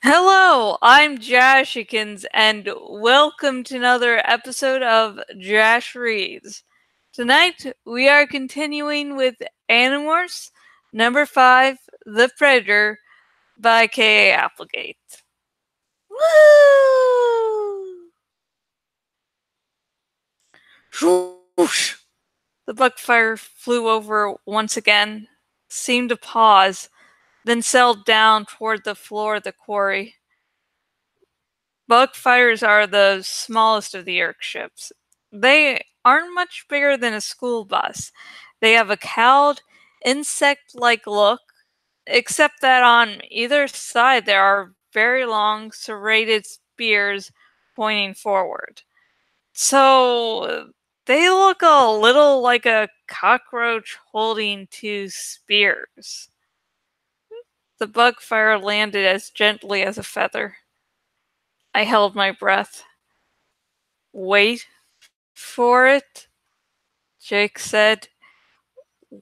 Hello, I'm Jashikins, and welcome to another episode of Jash Reads. Tonight, we are continuing with Animorphs, number 5, The Predator, by K.A. Applegate. Woo! Whoosh! The buckfire flew over once again, seemed to pause, then settled down toward the floor of the quarry. Bugfires are the smallest of the Yerk ships. They aren't much bigger than a school bus. They have a cowled, insect-like look, except that on either side there are very long, serrated spears pointing forward. So they look a little like a cockroach holding two spears. The bugfire landed as gently as a feather. I held my breath. Wait for it, Jake said.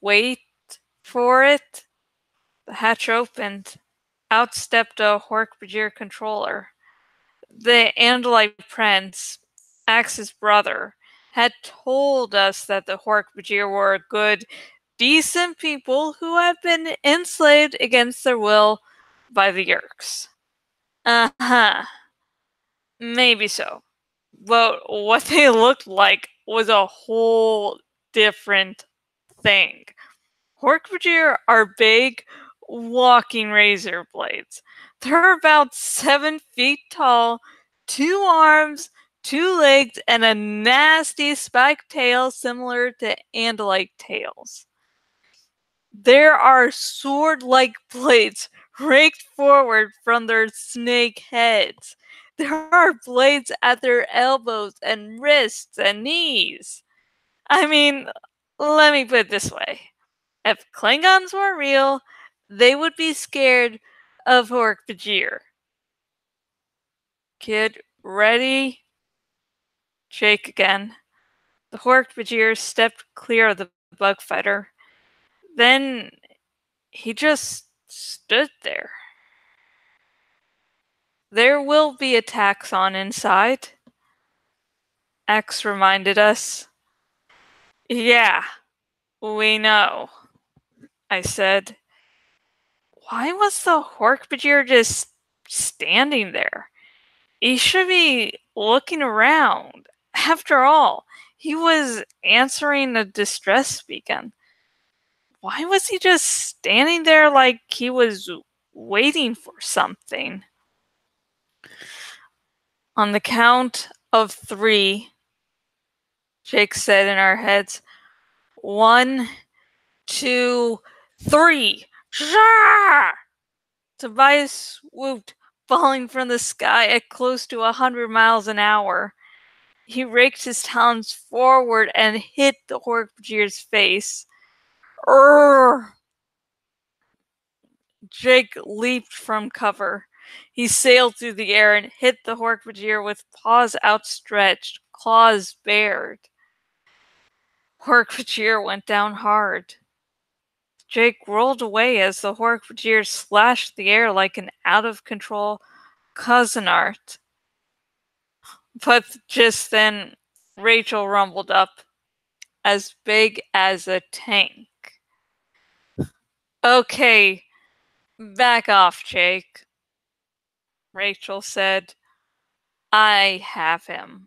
Wait for it. The hatch opened. Out stepped a Hork-Bajir controller. The Andalite prince, Axe's brother, had told us that the Hork-Bajir were good, decent people who had been enslaved against their will by the Yerks. Uh-huh. Maybe so. But what they looked like was a whole different thing. Hork-Bajir are big, walking razor blades. They're about 7 feet tall, 2 arms, 2 legs, and a nasty spiked tail similar to Andalite tails. There are sword-like blades raked forward from their snake heads. There are blades at their elbows and wrists and knees. I mean, let me put it this way. If Klingons were real, they would be scared of Hork-Bajir. Kid, ready? Shake again. The Hork-Bajir stepped clear of the bug fighter. Then he just stood there. There will be a taxon inside, X reminded us. Yeah, we know, I said. Why was the Hork-Bajir just standing there? He should be looking around. After all, he was answering a distress beacon. Why was he just standing there like he was waiting for something? On the count of 3, Jake said in our heads, 1, 2, 3. Shah! Tobias swooped, falling from the sky at close to 100 miles an hour. He raked his talons forward and hit the Hork-Bajir's face. Urgh! Jake leaped from cover. He sailed through the air and hit the Hork-Bajir with paws outstretched, claws bared. Hork-Bajir went down hard. Jake rolled away as the Hork-Bajir slashed the air like an out-of-control Cousinart. But just then, Rachel rumbled up, as big as a tank. Okay, back off, Jake, Rachel said. I have him.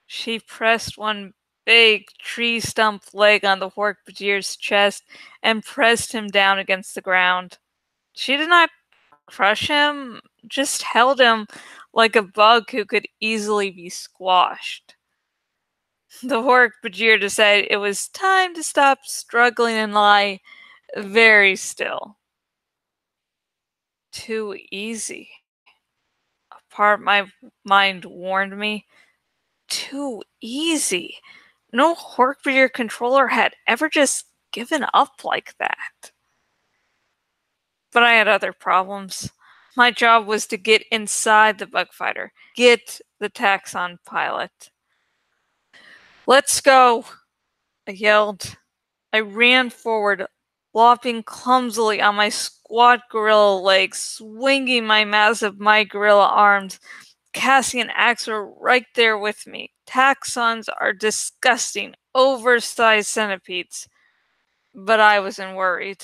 She pressed one big tree stump leg on the Hork-Bajir's chest and pressed him down against the ground. She did not crush him, just held him like a bug who could easily be squashed. The Hork-Bajir decided it was time to stop struggling and lie very still. Too easy. A part of my mind warned me. Too easy. No Hork-Bajir controller had ever just given up like that. But I had other problems. My job was to get inside the bug fighter, get the taxon pilot. Let's go, I yelled. I ran forward, lopping clumsily on my squat gorilla legs, swinging my massive my gorilla arms. Cassie and Axe were right there with me. Taxons are disgusting, oversized centipedes. But I wasn't worried.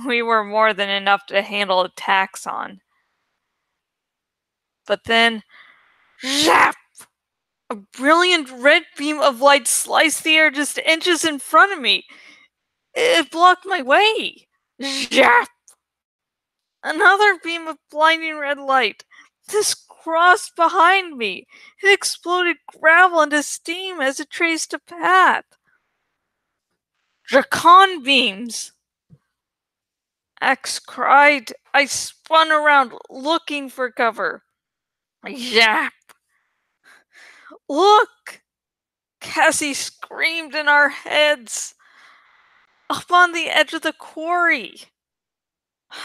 We were more than enough to handle a taxon. But then, zap! A brilliant red beam of light sliced the air just inches in front of me. It blocked my way. Zap! Another beam of blinding red light. This crossed behind me. It exploded gravel into steam as it traced a path. Dracon beams! X cried. I spun around, looking for cover. Zap! Look! Cassie screamed in our heads. Up on the edge of the quarry.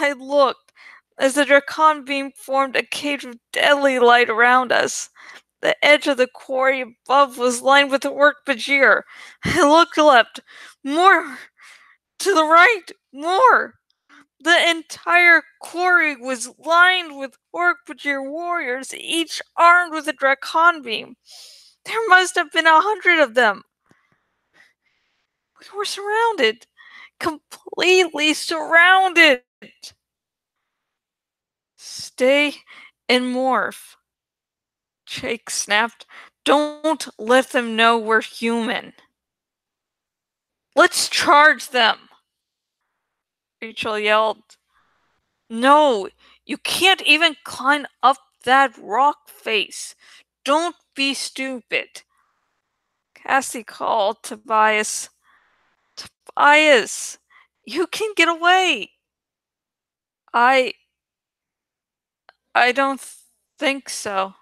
I looked as the Dracon beam formed a cage of deadly light around us. The edge of the quarry above was lined with Orc Bajir. I looked left. More! To the right! More! The entire quarry was lined with Orc Bajir warriors, each armed with a Dracon beam. There must have been 100 of them. We were surrounded. Completely surrounded. Stay and morph. Jake snapped. Don't let them know we're human. Let's charge them. Rachel yelled. No, you can't even climb up that rock face. Don't be stupid. Cassie called Tobias. Tobias, you can get away. I don't think so.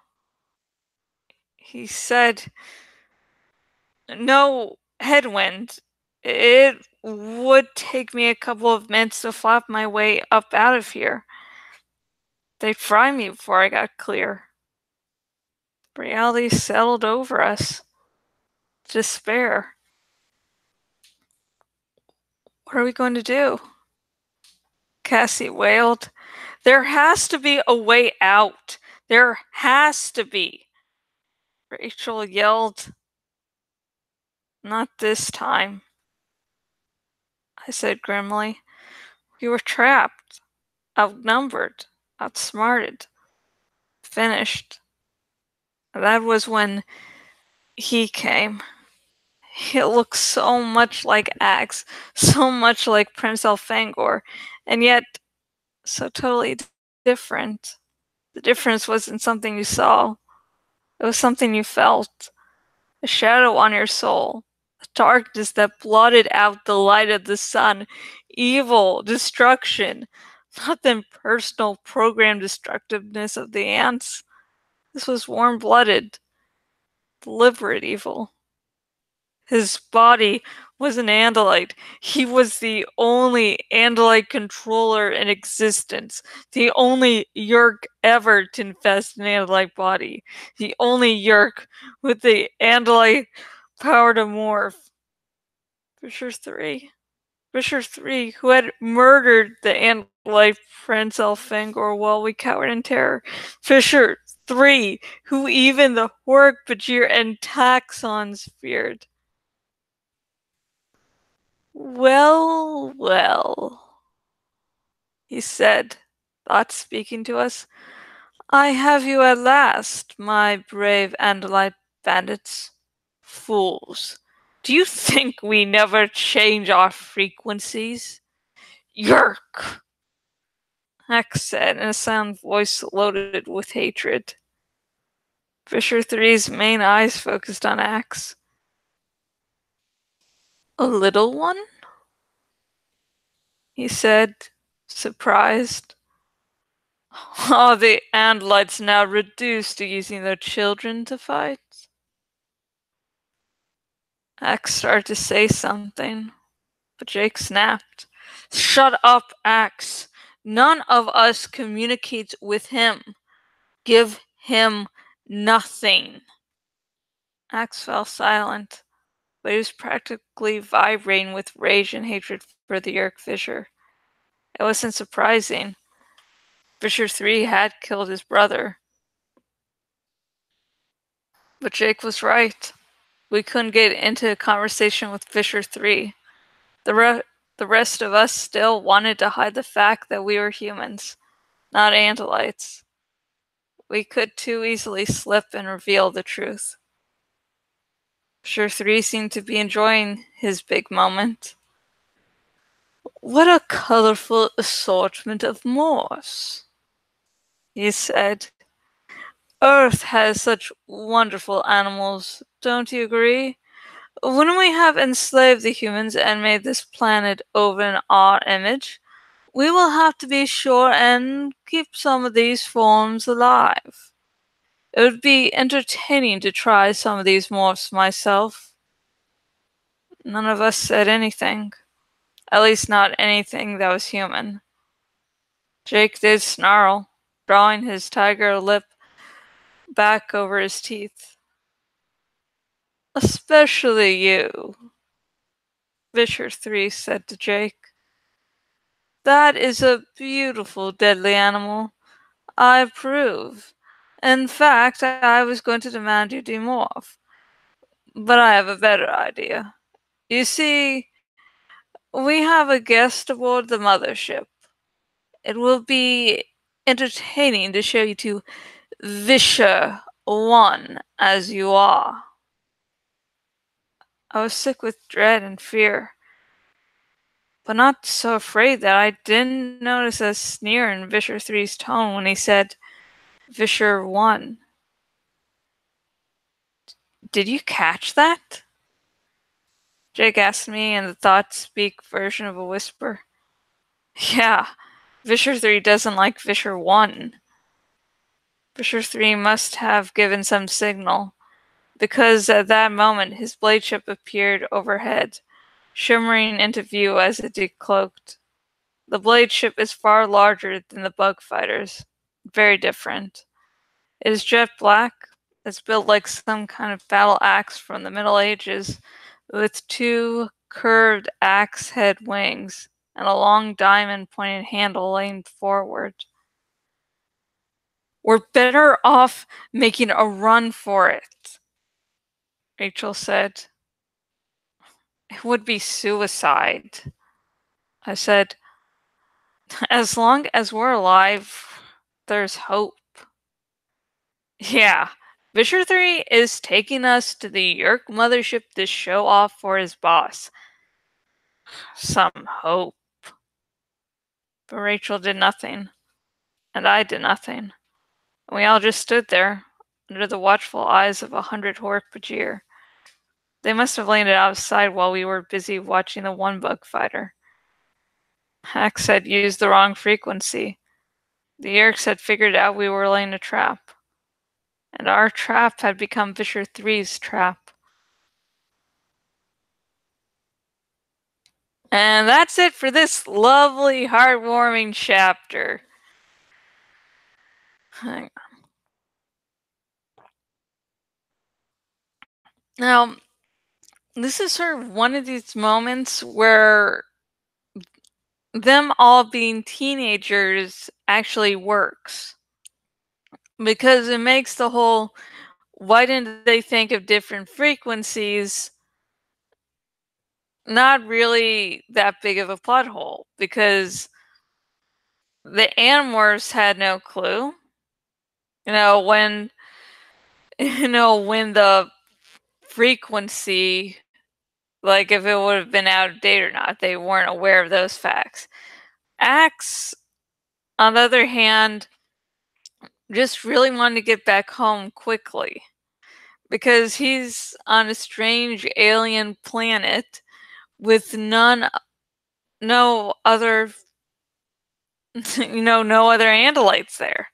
He said, no headwind. It would take me a couple of minutes to flap my way up out of here. They'd fry me before I got clear. Reality settled over us. Despair. What are we going to do? Cassie wailed. There has to be a way out. There has to be. Rachel yelled. Not this time, I said grimly. We were trapped, outnumbered, outsmarted, finished. That was when he came. He looked so much like Axe, so much like Prince Elfangor, and yet so totally different. The difference wasn't something you saw. It was something you felt. A shadow on your soul. A darkness that blotted out the light of the sun. Evil, destruction. Not the impersonal, programmed destructiveness of the ants. This was warm-blooded, deliberate evil. His body was an Andalite. He was the only Andalite controller in existence. The only Yeerk ever to infest an Andalite body. The only Yeerk with the Andalite power to morph. Fisher 3. Fisher 3, who had murdered the Andalite Prince Elfangor while we cowered in terror. Fisher 3, who even the Hork Bajir and Taxons feared. Well, well, he said, not speaking to us. I have you at last, my brave Andalite bandits. Fools. Do you think we never change our frequencies? Yerk! Hex said in a sound voice loaded with hatred. Fisher 3's main eyes focused on Axe. A little one? He said, surprised. Are the Andalites now reduced to using their children to fight? Axe started to say something, but Jake snapped. Shut up, Axe. None of us communicates with him. Give him nothing. Axe fell silent. but he was practically vibrating with rage and hatred for the Yerk Fisher. It wasn't surprising. Fisher 3 had killed his brother. But Jake was right. We couldn't get into a conversation with Fisher 3. The rest of us still wanted to hide the fact that we were humans, not Andalites. We could too easily slip and reveal the truth. Fisher 3 seemed to be enjoying his big moment. What a colorful assortment of morphs, he said. Earth has such wonderful animals, don't you agree? Wouldn't we have enslaved the humans and made this planet over in our image? We will have to be sure and keep some of these forms alive. It would be entertaining to try some of these morphs myself. None of us said anything. At least not anything that was human. Jake did snarl, drawing his tiger lip back over his teeth. Especially you, Fisher 3 said to Jake. That is a beautiful, deadly animal. I approve. In fact, I was going to demand you demorph. But I have a better idea. You see, we have a guest aboard the mothership. It will be entertaining to show you to Visher 1 as you are. I was sick with dread and fear, but not so afraid that I didn't notice a sneer in Visher 3's tone when he said, Visher 1. Did you catch that? Jake asked me in the thought-speak version of a whisper. Yeah, Visher 3 doesn't like Visher 1. Visher 3 must have given some signal, because at that moment his blade ship appeared overhead, shimmering into view as it decloaked. The blade ship is far larger than the bug fighters. Very different. It is jet black. It's built like some kind of battle axe from the Middle Ages, with two curved axe head wings and a long diamond-pointed handle laying forward. We're better off making a run for it, Rachel said. It would be suicide. I said, as long as we're alive, there's hope. Yeah, Visher 3 is taking us to the Yerk mothership to show off for his boss. Some hope. But Rachel did nothing, and I did nothing. And we all just stood there, under the watchful eyes of 100 Hork-Bajir. They must have landed outside while we were busy watching the one bug fighter. Hax had used the wrong frequency. The Yerks had figured out we were laying a trap. And our trap had become Visher 3's trap. And that's it for this lovely, heartwarming chapter. Hang on. Now, this is sort of one of these moments where them all being teenagers actually works. Because it makes the whole, why didn't they think of different frequencies, not really that big of a plot hole. Because the Animorphs had no clue. When the frequency, like if it would have been out of date or not, they weren't aware of those facts. Axe, on the other hand, just really wanted to get back home quickly because he's on a strange alien planet with no other no other Andalites there.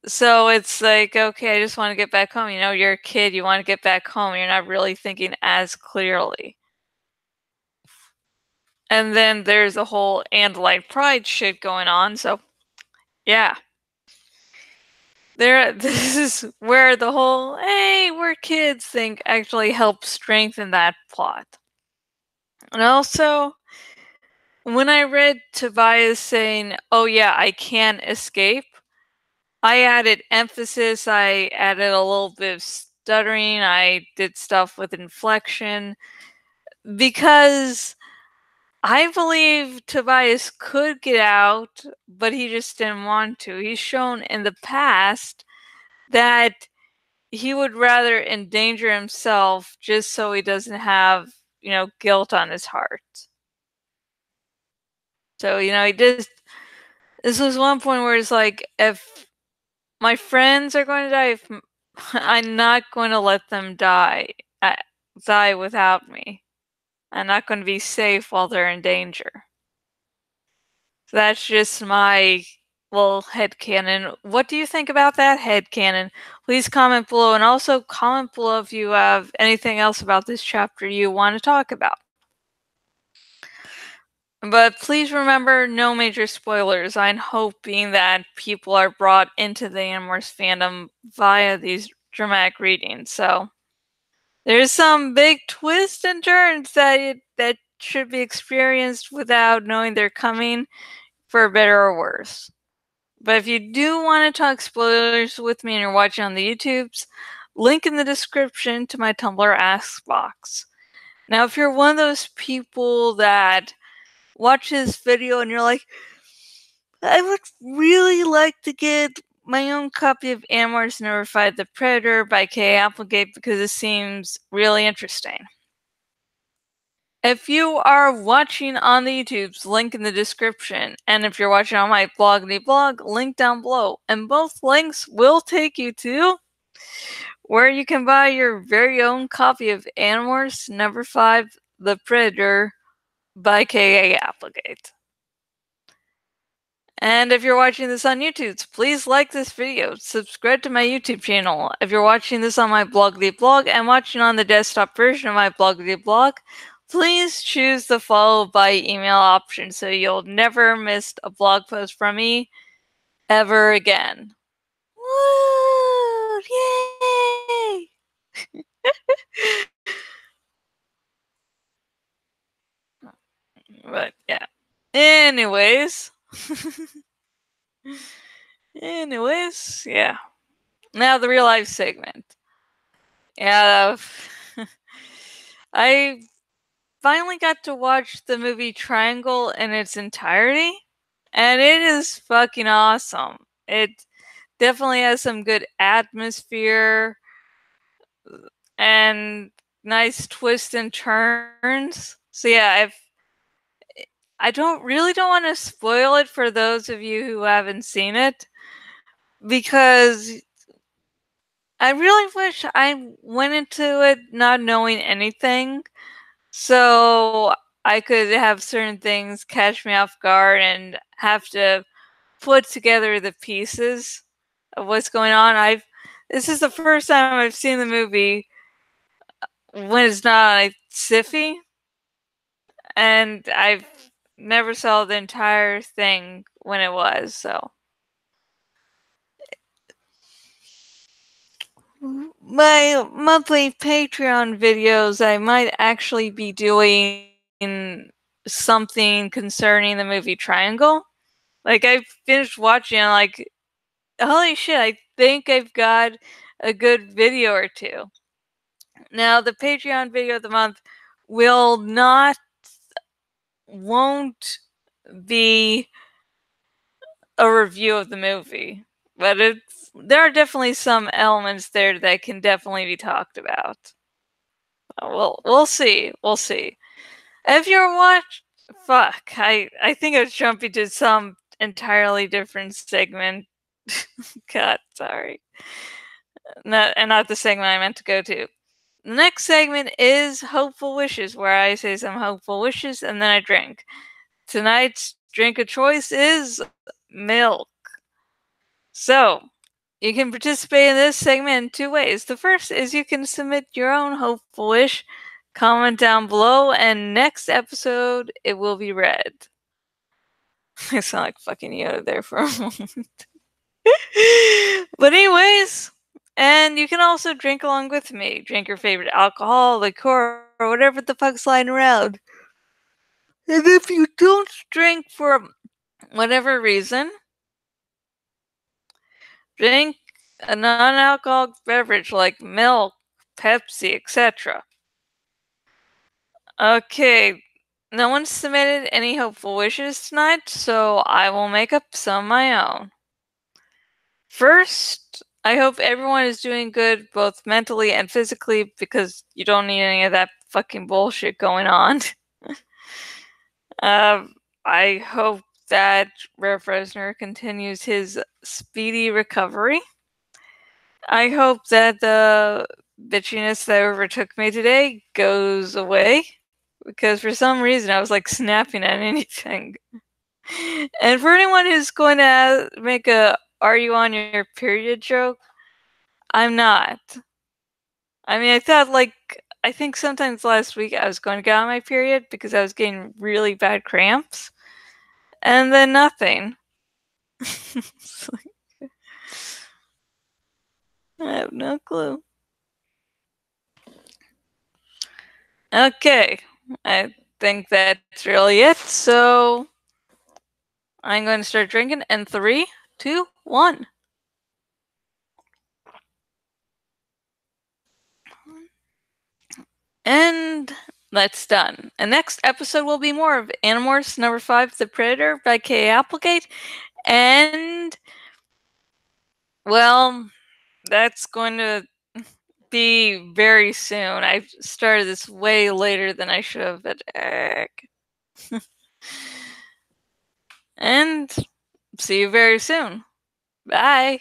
So it's like, okay, I just want to get back home. You're a kid, you want to get back home. You're not really thinking as clearly. And then there's a whole Andalite pride shit going on, so yeah. This is where the whole "hey, we're kids" thing actually helps strengthen that plot. And also, when I read Tobias saying, "Oh yeah, I can't escape," I added emphasis, I added a little bit of stuttering, I did stuff with inflection, because I believe Tobias could get out, but he just didn't want to. He's shown in the past that he would rather endanger himself just so he doesn't have, guilt on his heart. So, he just, this was one point where it's like, if my friends are going to die, if I'm not going to let them die without me. I'm not going to be safe while they're in danger. So that's just my little headcanon. What do you think about that headcanon? Please comment below, and also comment below if you have anything else about this chapter you want to talk about. But please remember, no major spoilers. I'm hoping that people are brought into the Animorphs fandom via these dramatic readings. So there's some big twists and turns that should be experienced without knowing they're coming, for better or worse. But if you do want to talk spoilers with me and you're watching on the YouTubes, link in the description to my Tumblr Ask box. Now, if you're one of those people that watch this video and you're like, I would really like to get my own copy of Animorphs Never Fight the Predator by K. Applegate because it seems really interesting. If you are watching on the YouTubes, link in the description. And if you're watching on my blog, link down below. And both links will take you to where you can buy your very own copy of Animorphs Number 5 The Predator by K.A. Applegate. And if you're watching this on YouTube, please like this video, subscribe to my YouTube channel. If you're watching this on my blog and watching on the desktop version of my blog, please choose the follow by email option so you'll never miss a blog post from me ever again. Woo! Yay! But yeah. Anyways. Yeah. Now the real life segment. Yeah. I finally got to watch the movie Triangle in its entirety, and it is fucking awesome. It definitely has some good atmosphere and nice twists and turns. So yeah, I don't want to spoil it for those of you who haven't seen it, because I really wish I went into it not knowing anything, so I could have certain things catch me off guard and have to put together the pieces of what's going on. This is the first time I've seen the movie when it's not on Sci-fi, and I've never saw the entire thing when it was, so. My monthly Patreon videos, I might actually be doing something concerning the movie Triangle. Like, I finished watching and like, holy shit, I think I've got a good video or two. Now, the Patreon video of the month won't be a review of the movie, but there are definitely some elements there that can definitely be talked about. We'll see. We'll see. If you're fuck, I think I was jumping to some entirely different segment. God, sorry. Not the segment I meant to go to. The next segment is Hopeful Wishes, where I say some hopeful wishes and then I drink. Tonight's drink of choice is milk. So, you can participate in this segment in two ways. The first is you can submit your own hopeful wish, comment down below, and next episode it will be read. I sound like fucking Yoda there for a moment. But anyways, and you can also drink along with me. Drink your favorite alcohol, liqueur, or whatever the fuck's lying around. And if you don't drink for whatever reason, drink a non-alcoholic beverage like milk, Pepsi, etc. Okay, no one submitted any hopeful wishes tonight, so I will make up some of my own. First, I hope everyone is doing good both mentally and physically because you don't need any of that fucking bullshit going on. I hope that Rev Fresner continues his speedy recovery. I hope that the bitchiness that overtook me today goes away because for some reason I was like snapping at anything. And for anyone who's going to make a "Are you on your period?" joke, I'm not. I mean, I think sometimes last week I was going to get on my period because I was getting really bad cramps, and then nothing. I have no clue. Okay, I think that's really it. So I'm going to start drinking in 3, 2, 1. And that's done. And next episode will be more of Animorphs number 5, The Predator by K. Applegate. And, well, that's going to be very soon. I started this way later than I should have, but and see you very soon. Bye.